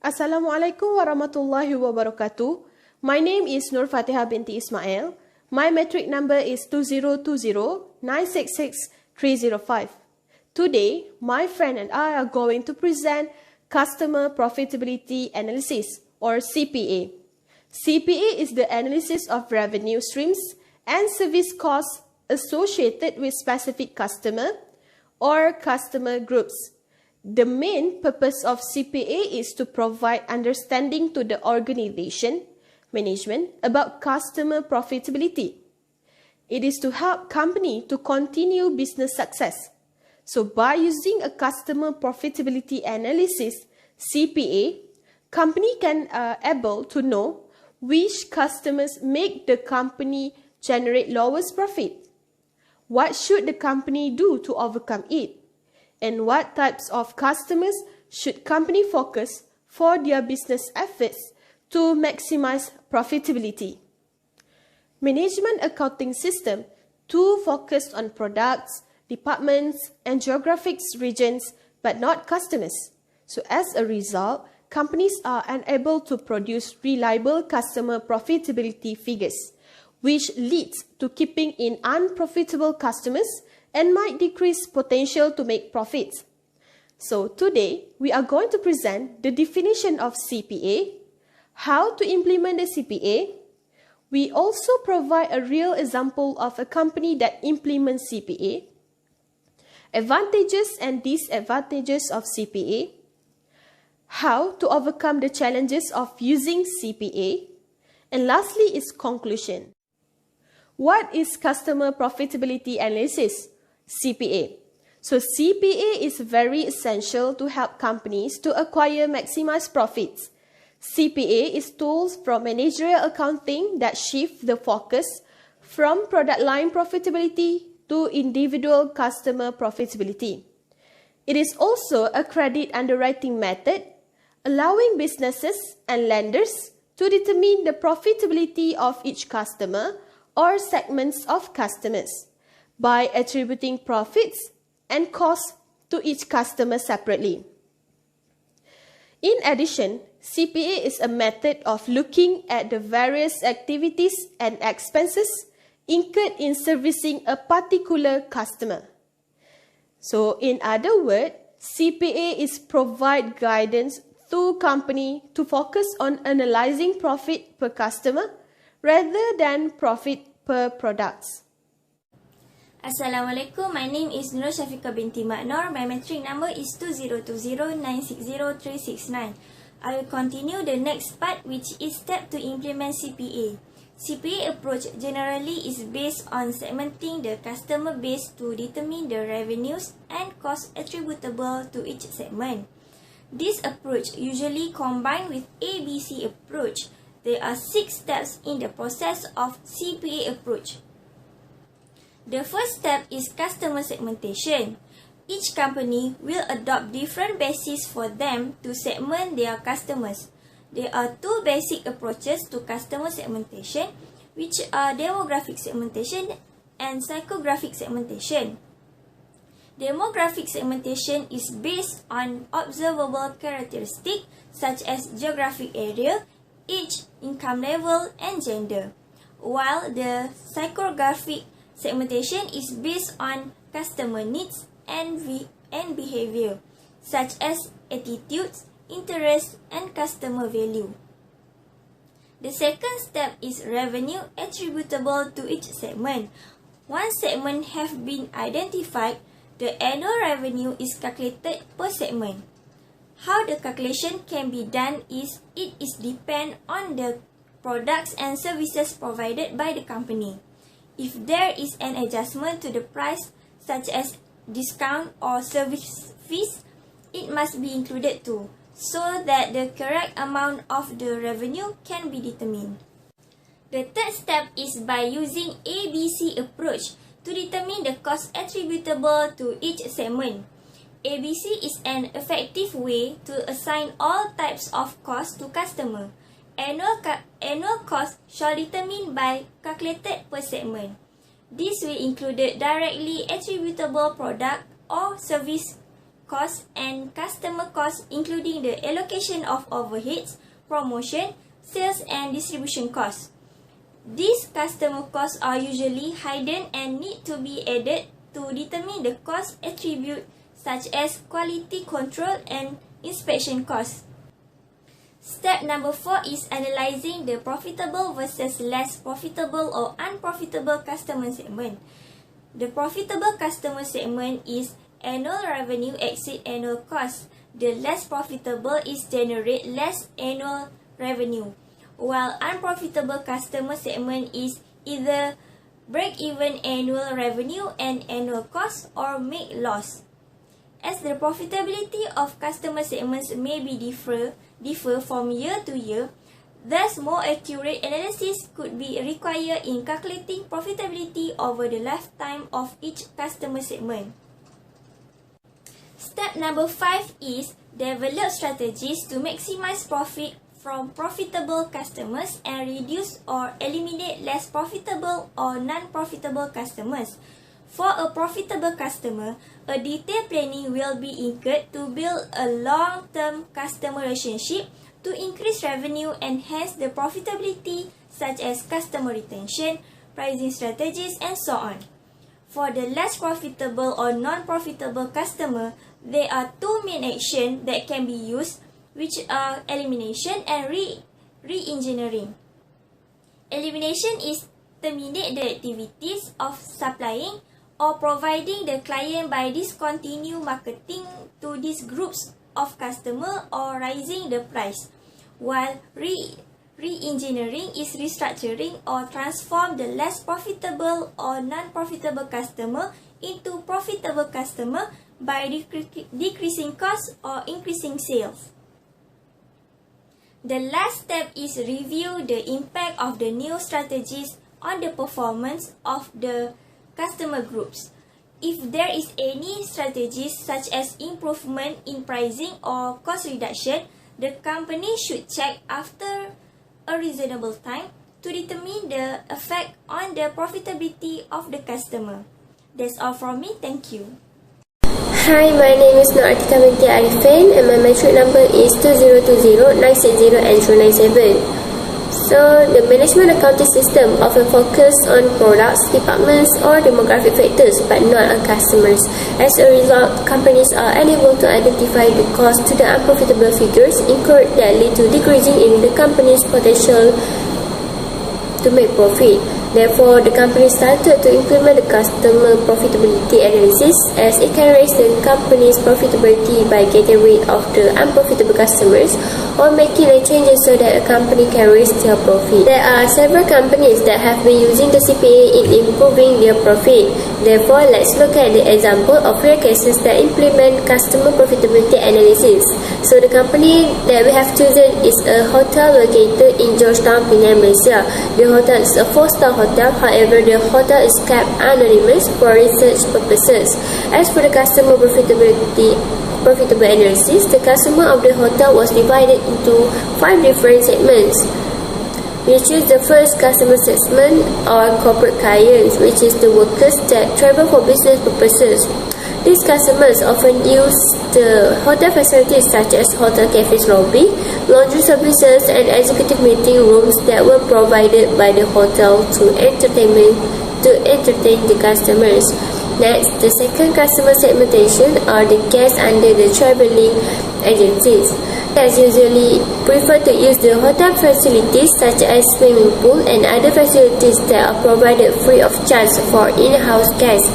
Assalamualaikum warahmatullahi wabarakatuh. My name is Nur Fatihah binti Ismail. My metric number is 2020-966-305. Today, my friend and I are going to present Customer Profitability Analysis or CPA. CPA is the analysis of revenue streams and service costs associated with specific customer or customer groups. The main purpose of CPA is to provide understanding to the organization, management about customer profitability. It is to help company to continue business success. So by using a customer profitability analysis, CPA, company can able to know which customers make the company generate lowest profit. What should the company do to overcome it? And what types of customers should company focus for their business efforts to maximize profitability? Management accounting system too focused on products, departments, and geographic regions, but not customers. So as a result, companies are unable to produce reliable customer profitability figures, which leads to keeping in unprofitable customers and might decrease potential to make profits. So today, we are going to present the definition of CPA, how to implement the CPA. We also provide a real example of a company that implements CPA, advantages and disadvantages of CPA, how to overcome the challenges of using CPA, and lastly is conclusion. What is customer profitability analysis? CPA. So CPA is very essential to help companies to acquire maximized profits. CPA is tools from managerial accounting that shift the focus from product line profitability to individual customer profitability. It is also a credit underwriting method, allowing businesses and lenders to determine the profitability of each customer or segments of customers by attributing profits and costs to each customer separately. In addition, CPA is a method of looking at the various activities and expenses incurred in servicing a particular customer. So, in other words, CPA is provide guidance to company to focus on analyzing profit per customer rather than profit per products. Assalamualaikum, my name is Nur Syafiqah binti Maknor. My metric number is 2020-960-369. I will continue the next part, which is step to implement CPA. CPA approach generally is based on segmenting the customer base to determine the revenues and costs attributable to each segment. This approach usually combined with ABC approach. There are 6 steps in the process of CPA approach. The first step is customer segmentation. Each company will adopt different bases for them to segment their customers. There are 2 basic approaches to customer segmentation, which are demographic segmentation and psychographic segmentation. Demographic segmentation is based on observable characteristics such as geographic area, age, income level, and gender, while the psychographic segmentation is based on customer needs and behavior, such as attitudes, interests, and customer value. The second step is revenue attributable to each segment. Once segment have been identified, the annual revenue is calculated per segment. How the calculation can be done is it is depend on the products and services provided by the company. If there is an adjustment to the price, such as discount or service fees, it must be included too, so that the correct amount of the revenue can be determined. The third step is by using ABC approach to determine the cost attributable to each segment. ABC is an effective way to assign all types of costs to customer. Annual cost shall determined by calculated per segment. This will include directly attributable product or service costs and customer costs, including the allocation of overheads, promotion, sales and distribution costs. These customer costs are usually hidden and need to be added to determine the cost attribute such as quality control and inspection costs. Step number 4 is analyzing the profitable versus less profitable or unprofitable customer segment. The profitable customer segment is annual revenue exceed annual cost. The less profitable is generate less annual revenue, while unprofitable customer segment is either break even annual revenue and annual cost or make loss. As the profitability of customer segments may be differ from year to year, thus more accurate analysis could be required in calculating profitability over the lifetime of each customer segment. Step number 5 is develop strategies to maximize profit from profitable customers and reduce or eliminate less profitable or non-profitable customers. For a profitable customer, a detailed planning will be incurred to build a long-term customer relationship to increase revenue and hence the profitability, such as customer retention, pricing strategies, and so on. For the less profitable or non-profitable customer, there are two main actions that can be used, which are elimination and re-engineering. Elimination is terminate the activities of supplying or providing the client by discontinue marketing to these groups of customer or raising the price, while re-engineering is restructuring or transform the less profitable or non-profitable customer into profitable customer by decreasing costs or increasing sales. The last step is review the impact of the new strategies on the performance of the customer groups. If there is any strategies such as improvement in pricing or cost reduction, the company should check after a reasonable time to determine the effect on the profitability of the customer. That's all from me. Thank you. Hi, my name is Nur Atika binti Arifin and my metric number is 2020-960 and 097. So, the management accounting system often focus on products, departments or demographic factors but not on customers. As a result, companies are unable to identify the cost to the unprofitable figures incurred that lead to decreasing in the company's potential to make profit. Therefore, the company started to implement the customer profitability analysis as it can raise the company's profitability by getting rid of the unprofitable customers or making changes so that a company can raise their profit. There are several companies that have been using the CPA in improving their profit. Therefore, let's look at the example of real cases that implement customer profitability analysis. So, the company that we have chosen is a hotel located in Georgetown, Penang, Malaysia. The hotel is a 4-star hotel, however, the hotel is kept anonymous for research purposes. As for the customer profitable analysis, the customer of the hotel was divided into 5 different segments. We choose the first customer segment or corporate clients, which is the workers that travel for business purposes. These customers often use the hotel facilities such as hotel cafes lobby, laundry services, and executive meeting rooms that were provided by the hotel to entertain the customers. Next, the second customer segmentation are the guests under the traveling agencies. Guests usually prefer to use the hotel facilities such as swimming pool and other facilities that are provided free of charge for in-house guests.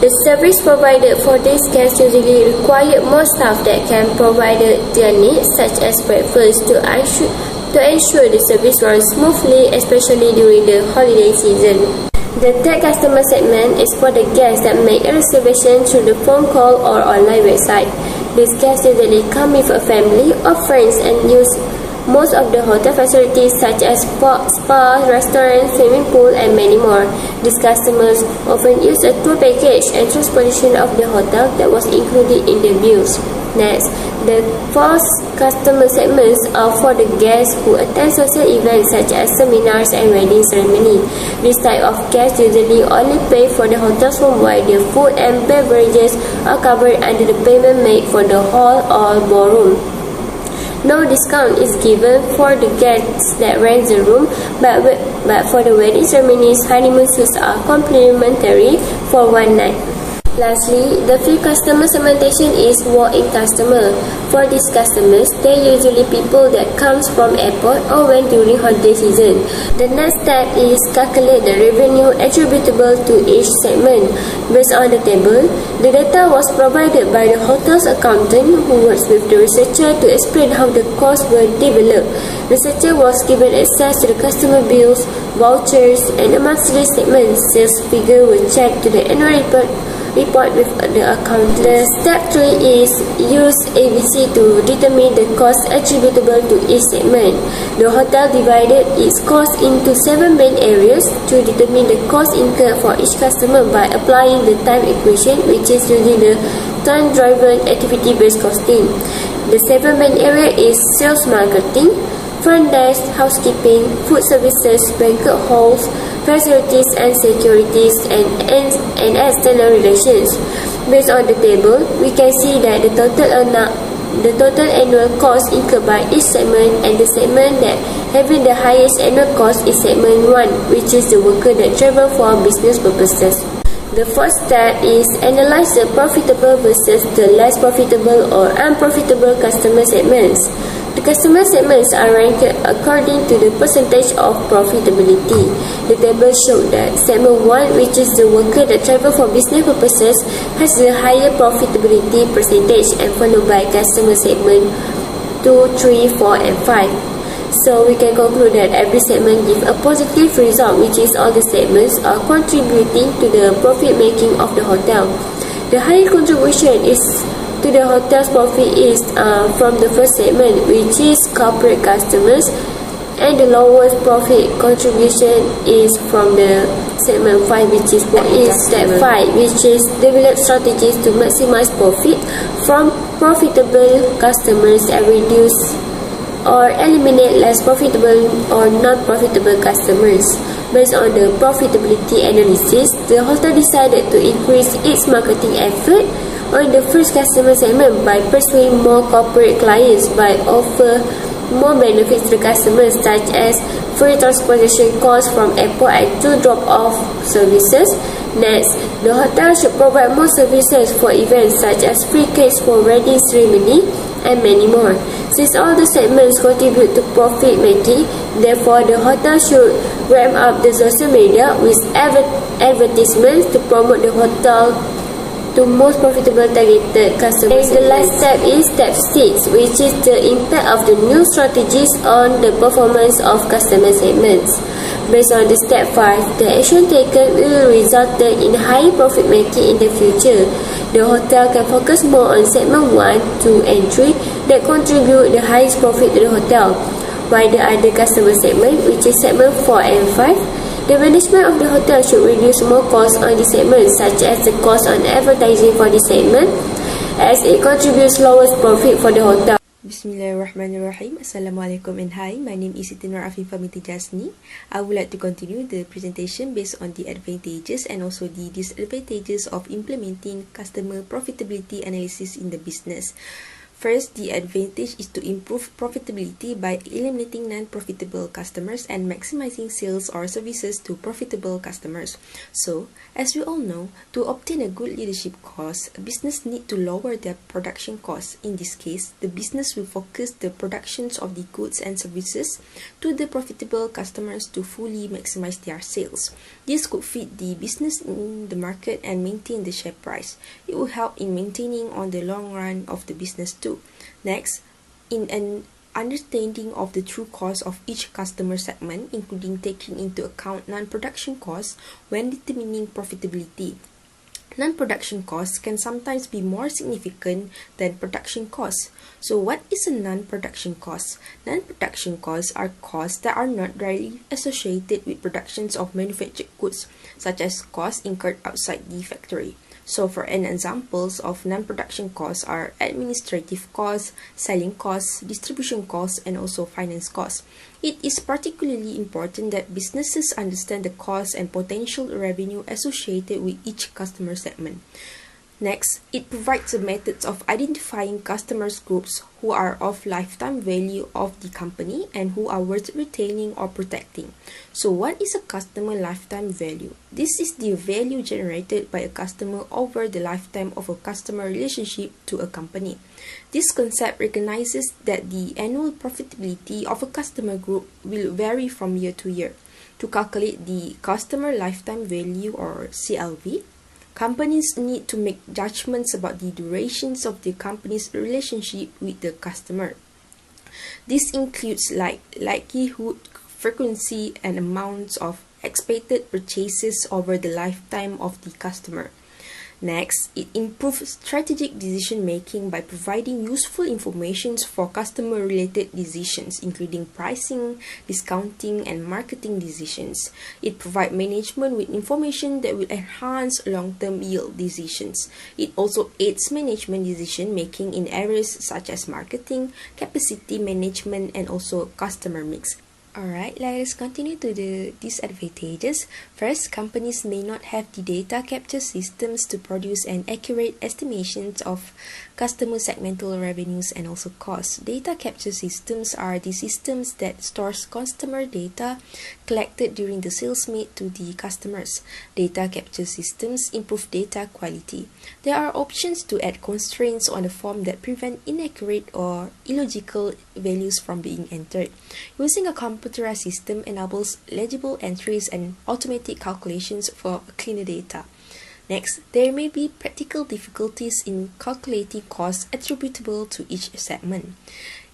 The service provided for these guests usually require more staff that can provide their needs, such as breakfast, to ensure the service runs smoothly, especially during the holiday season. The third customer segment is for the guests that make a reservation through the phone call or online website. These guests usually come with a family or friends and use most of the hotel facilities such as spa, restaurant, swimming pool, and many more. These customers often use a tour package and transportation of the hotel that was included in the bills. Next, The first customer segments are for the guests who attend social events such as seminars and wedding ceremony. This type of guests usually only pay for the hotel's room while the food and beverages are covered under the payment made for the hall or ballroom. No discount is given for the guests that rent the room, but for the wedding ceremonies, honeymoon suites are complimentary for one night. Lastly, the fifth customer segmentation is walk-in customer. For these customers, they are usually people that comes from airport or went during holiday season. The next step is calculate the revenue attributable to each segment. Based on the table, the data was provided by the hotel's accountant who works with the researcher to explain how the costs were developed. Researcher was given access to the customer bills, vouchers, and a monthly statement. Sales figure were checked to the annual report with the accountant. The step 3 is use ABC to determine the cost attributable to each segment. The hotel divided its cost into 7 main areas to determine the cost incurred for each customer by applying the time equation, which is using the time-driven activity-based costing. The 7 main area is sales marketing, front desk, housekeeping, food services, banquet halls, facilities and securities, and external relations. Based on the table, we can see that the total annual cost incurred by each segment, and the segment that having the highest annual cost is segment 1, which is the worker that travel for business purposes. The first step is analyze the profitable versus the less profitable or unprofitable customer segments. The customer segments are ranked according to the percentage of profitability. The table showed that segment 1, which is the worker that travel for business purposes, has the higher profitability percentage, and followed by customer segment 2, 3, 4, and 5. So we can conclude that every segment gives a positive result, which is all the segments are contributing to the profit making of the hotel. The higher contribution is to the hotel's profit is from the first segment, which is corporate customers, and the lowest profit contribution is from the segment 5, which is step 5, which is develop strategies to maximize profit from profitable customers and reduce or eliminate less profitable or non-profitable customers. Based on the profitability analysis, the hotel decided to increase its marketing effort on the first customer segment by pursuing more corporate clients by offer more benefits to the customers, such as free transportation costs from airport and 2 drop-off services. Next, the hotel should provide more services for events such as free cakes for wedding ceremony and many more. Since all the segments contribute to profit making, therefore the hotel should ramp up the social media with advertisements to promote the hotel to most profitable targeted customers. And the last step is step 6, which is the impact of the new strategies on the performance of customer segments. Based on the step 5, the action taken will result in higher profit making in the future. The hotel can focus more on segment 1, 2, and 3 that contribute the highest profit to the hotel, while the other customer segment, which is segment 4 and 5, the management of the hotel should reduce more costs on the segment, such as the cost on advertising for the segment, as it contributes lowest profit for the hotel. Bismillahirrahmanirrahim. Assalamualaikum and hi, my name is Siti Nur Afifah binti Jasni. I would like to continue the presentation based on the advantages and also the disadvantages of implementing customer profitability analysis in the business. First, the advantage is to improve profitability by eliminating non-profitable customers and maximizing sales or services to profitable customers. So, as we all know, to obtain a good leadership course, a business needs to lower their production costs. In this case, the business will focus the productions of the goods and services to the profitable customers to fully maximize their sales. This could fit the business in the market and maintain the share price. It will help in maintaining on the long run of the business too. Next, in an understanding of the true cost of each customer segment, including taking into account non-production costs when determining profitability. Non-production costs can sometimes be more significant than production costs. So what is a non-production cost? Non-production costs are costs that are not directly associated with productions of manufactured goods, such as costs incurred outside the factory. So for an examples of non-production costs are administrative costs, selling costs, distribution costs, and also finance costs. It is particularly important that businesses understand the costs and potential revenue associated with each customer segment. Next, it provides the methods of identifying customers groups who are of lifetime value of the company and who are worth retaining or protecting. So what is a customer lifetime value? This is the value generated by a customer over the lifetime of a customer relationship to a company. This concept recognizes that the annual profitability of a customer group will vary from year to year. To calculate the customer lifetime value or CLV, companies need to make judgments about the durations of the company's relationship with the customer. This includes likelihood, frequency, and amounts of expected purchases over the lifetime of the customer. Next, it improves strategic decision making by providing useful information for customer-related decisions, including pricing, discounting, and marketing decisions. It provides management with information that will enhance long-term yield decisions. It also aids management decision making in areas such as marketing, capacity management, and also customer mix. Alright, let us continue to the disadvantages. First, companies may not have the data capture systems to produce an accurate estimation of customer segmental revenues and also costs. Data capture systems are the systems that stores customer data collected during the sales made to the customers. Data capture systems improve data quality. There are options to add constraints on the form that prevent inaccurate or illogical values from being entered. Using a computerized system enables legible entries and automatic calculations for cleaner data. Next, there may be practical difficulties in calculating costs attributable to each segment.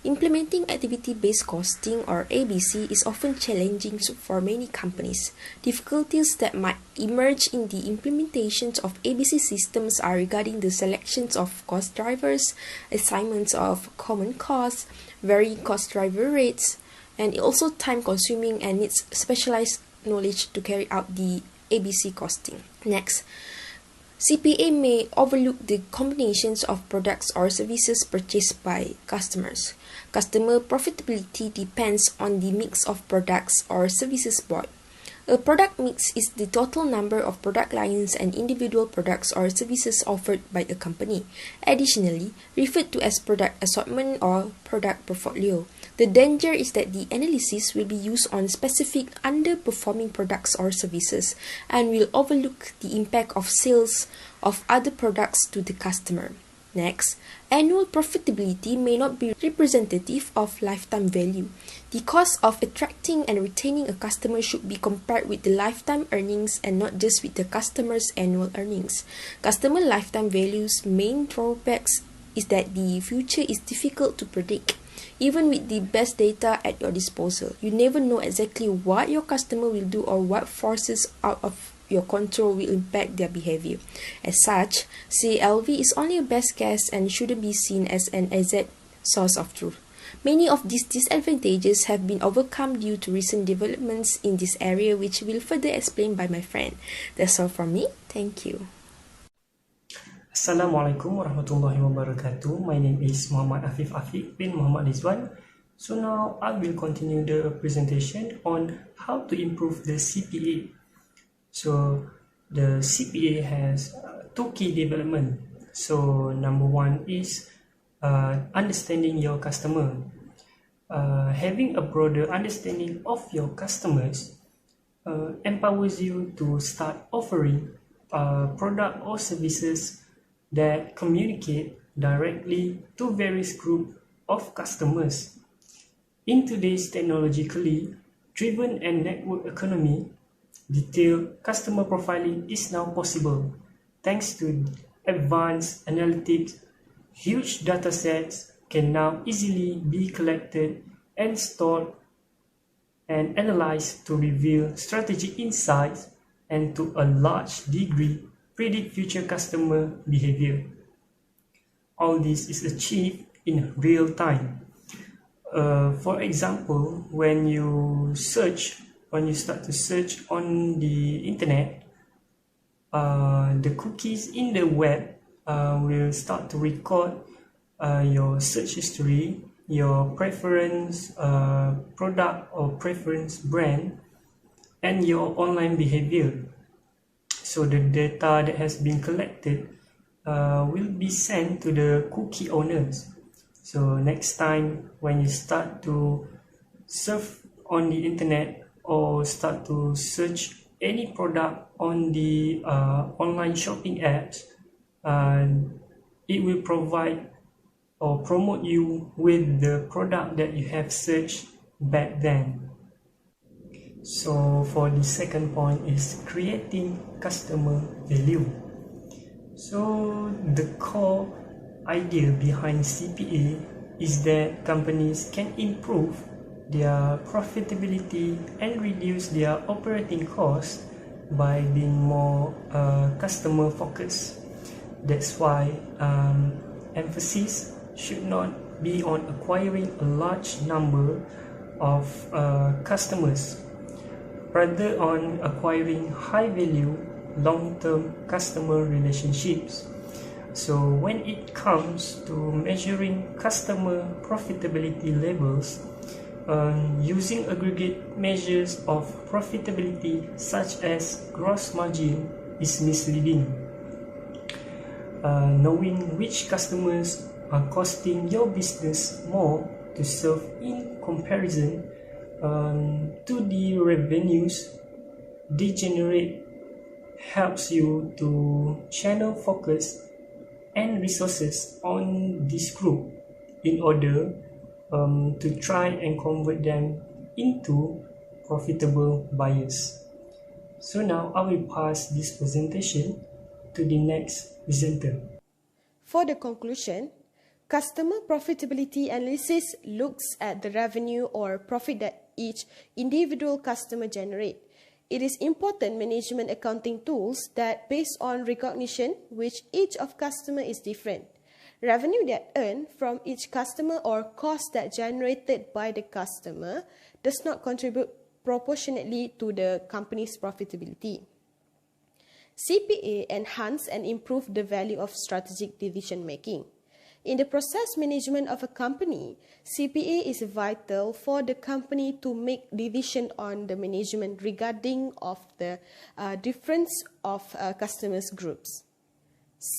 Implementing activity-based costing or ABC is often challenging for many companies. Difficulties that might emerge in the implementations of ABC systems are regarding the selections of cost drivers, assignments of common costs, varying cost driver rates, and also time-consuming and needs specialized knowledge to carry out the ABC costing. Next, CPA may overlook the combinations of products or services purchased by customers. Customer profitability depends on the mix of products or services bought. A product mix is the total number of product lines and individual products or services offered by a company, additionally referred to as product assortment or product portfolio. The danger is that the analysis will be used on specific underperforming products or services and will overlook the impact of sales of other products to the customer. Next, annual profitability may not be representative of lifetime value. The cost of attracting and retaining a customer should be compared with the lifetime earnings and not just with the customer's annual earnings. Customer lifetime value's main drawbacks is that the future is difficult to predict. Even with the best data at your disposal, you never know exactly what your customer will do or what forces out of your control will impact their behavior. As such, CLV is only a best guess and shouldn't be seen as an exact source of truth. Many of these disadvantages have been overcome due to recent developments in this area, which will further explain by my friend. That's all from me. Thank you. Assalamualaikum warahmatullahi wabarakatuh. My name is Muhammad Afif Afiq bin Muhammad Rizwan. So now I will continue the presentation on how to improve the CPA. So the CPA has two key development. So number one is understanding your customer. Having a broader understanding of your customers empowers you to start offering product or services that communicate directly to various groups of customers. In today's technologically driven and network economy, detailed customer profiling is now possible thanks to advanced analytics. Huge data sets can now easily be collected and stored and analyzed to reveal strategic insights and to a large degree predict future customer behavior. All this is achieved in real time. For example, when you start to search on the internet, the cookies in the web will start to record your search history, your preference product or preference brand, and your online behavior. So the data that has been collected will be sent to the cookie owners. So next time when you start to surf on the internet or start to search any product on the online shopping apps, it will provide or promote you with the product that you have searched back then. So for the second point is creating customer value. So the core idea behind CPA is that companies can improve their profitability and reduce their operating costs by being more customer focused. That's why emphasis should not be on acquiring a large number of customers, rather on acquiring high value long-term customer relationships. So when it comes to measuring customer profitability levels, using aggregate measures of profitability such as gross margin is misleading. Knowing which customers are costing your business more to serve in comparison to the revenues they generate helps you to channel focus and resources on this group in order to try and convert them into profitable buyers. So now I will pass this presentation to the next presenter. For the conclusion, customer profitability analysis looks at the revenue or profit that each individual customer generates. It is important management accounting tools that based on recognition which each of customer is different. Revenue that earned from each customer or cost that generated by the customer does not contribute proportionately to the company's profitability. CPA enhance and improve the value of strategic decision making. In the process management of a company, CPA is vital for the company to make decision on the management regarding of the difference of customers groups.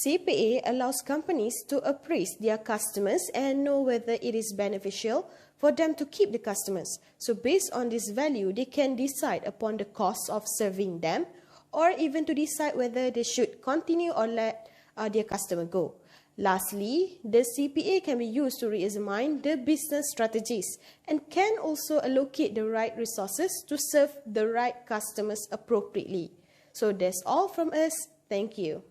CPA allows companies to appraise their customers and know whether it is beneficial for them to keep the customers. So based on this value, they can decide upon the cost of serving them or even to decide whether they should continue or let their customer go. Lastly, the CPA can be used to re-examine the business strategies and can also allocate the right resources to serve the right customers appropriately. So that's all from us. Thank you.